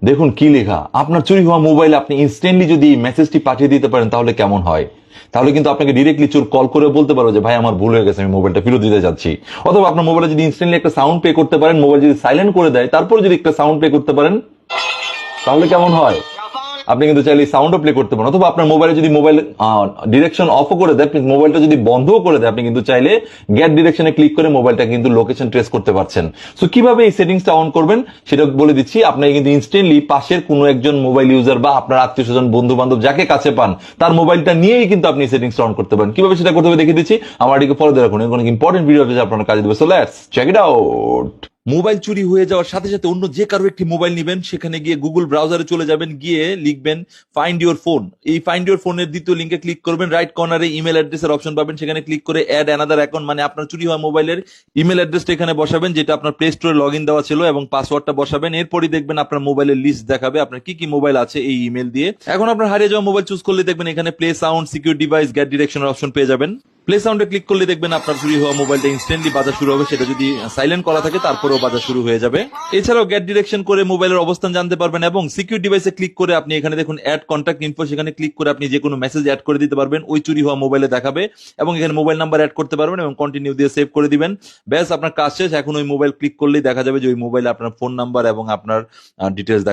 দেখুন কি লেখা, আপনার চুরি হওয়া মোবাইলে আপনি ইনস্ট্যান্টলি যদি মেসেজটি পাঠিয়ে দিতে পারেন তাহলে কেমন হয়। তাহলে কিন্তু আপনাকে ডিরেক্টলি চোর কল করে বলতে পারো যে ভাই আমার ভুল হয়ে গেছে, আমি মোবাইলটা ফেরত দিতে যাচ্ছি। অথবা আপনার মোবাইলে যদি ইনস্ট্যান্টলি একটা সাউন্ড প্লে করতে পারেন, মোবাইল যদি সাইলেন্ট করে দেয় তারপর যদি একটা সাউন্ড প্লে করতে পারেন তাহলে কেমন হয়। আপনি কিন্তু চাইলে সাউন্ডও প্লে করতে পারেন, অথবা আপনার মোবাইলে যদি মোবাইল ডিরেকশন অফও করে দেয়, মোবাইলটা যদি বন্ধও করে দেয়, আপনি কিন্তু চাইলে গেট ডিরেকশনে ক্লিক করে মোবাইলটা কিন্তু লোকেশন ট্রেস করতে পারছেন। সো কিভাবে এই সেটিংসটা অন করবেন সেটা বলে দিচ্ছি। আপনাকে কিন্তু ইনস্ট্যান্টলি পাশের কোনো একজন মোবাইল ইউজার বা আপনার আত্মীয় স্বজন বন্ধু বান্ধব যাকে কাছে পান তার মোবাইলটা নিয়েই কিন্তু আপনি সেটিংসটা অন করতে পারেন। কিভাবে সেটা করতে হবে দেখে দিচ্ছি, আমার এদিকে ফলো দিয়ে রাখুন, এরকম ইম্পর্টেন্ট ভিডিও আছে আপনার কাজে দেবে। So let's check it out. Mobile চুরি হয়ে যাওয়ার সাথে সাথে অন্য যে কারো একটি মোবাইল নিবেন, সেখানে গিয়ে গুগল ব্রাউজারে চলে যাবেন, গিয়ে লিখবেন ফাইন্ড ইউর ফোন। এই ফাইন্ড ইউর ফোনের দ্বিতীয় লিঙ্কে ক্লিক করবেন, রাইট কর্নারে ইমেল অ্যাড্রেসের অপশন পাবেন, সেখানে ক্লিক করে অ্যাড অ্যানাদার অ্যাকাউন্ট, মানে আপনার চুরি হওয়া মোবাইলের ইমেল অ্যাড্রেসটা এখানে বসাবেন যেটা আপনার প্লে স্টোরে লগ ইন দেওয়া ছিল, এবং পাসওয়ার্ডটা বসাবেন। এরপরই দেখবেন আপনার মোবাইলের লিস্ট দেখাবে আপনার কি কি মোবাইল আছে এই ইমেল দিয়ে। এখন আপনার হারিয়ে যাওয়া মোবাইল চুজ করলে দেখবেন এখানে play sound, secure device, get ডিরেকশনের অপশন পেয়ে যাবেন। প্লে সাউন্ডে ক্লিক করলে দেখবেন আপনার চুরি হওয়া মোবাইলটা ইনস্ট্যান্টলি বাজা শুরু হবে, সেটা যদি সাইলেন্ট করা থাকে তারপরেও বাজা শুরু হয়ে যাবে। এছাড়াও গেট ডিরেকশন করে মোবাইলের অবস্থান জানতে পারবেন, এবং সিকিউর ডিভাইসে ক্লিক করে আপনি এখানে দেখুন অ্যাড কন্ট্যাক্ট ইনফো, সেখানে ক্লিক করে আপনি যে কোনো মেসেজ অ্যাড করে দিতে পারবেন, ওই চুরি হওয়া মোবাইলে দেখাবে, এবং এখানে মোবাইল নাম্বার অ্যাড করতে পারবেন এবং কন্টিনিউ দিয়ে সেভ করে দিবেন। ব্যাস আপনার কাজ শেষ। এখন ওই মোবাইল ক্লিক করলেই দেখা যাবে যে ওই মোবাইলে আপনার ফোন নাম্বার এবং আপনার ডিটেলস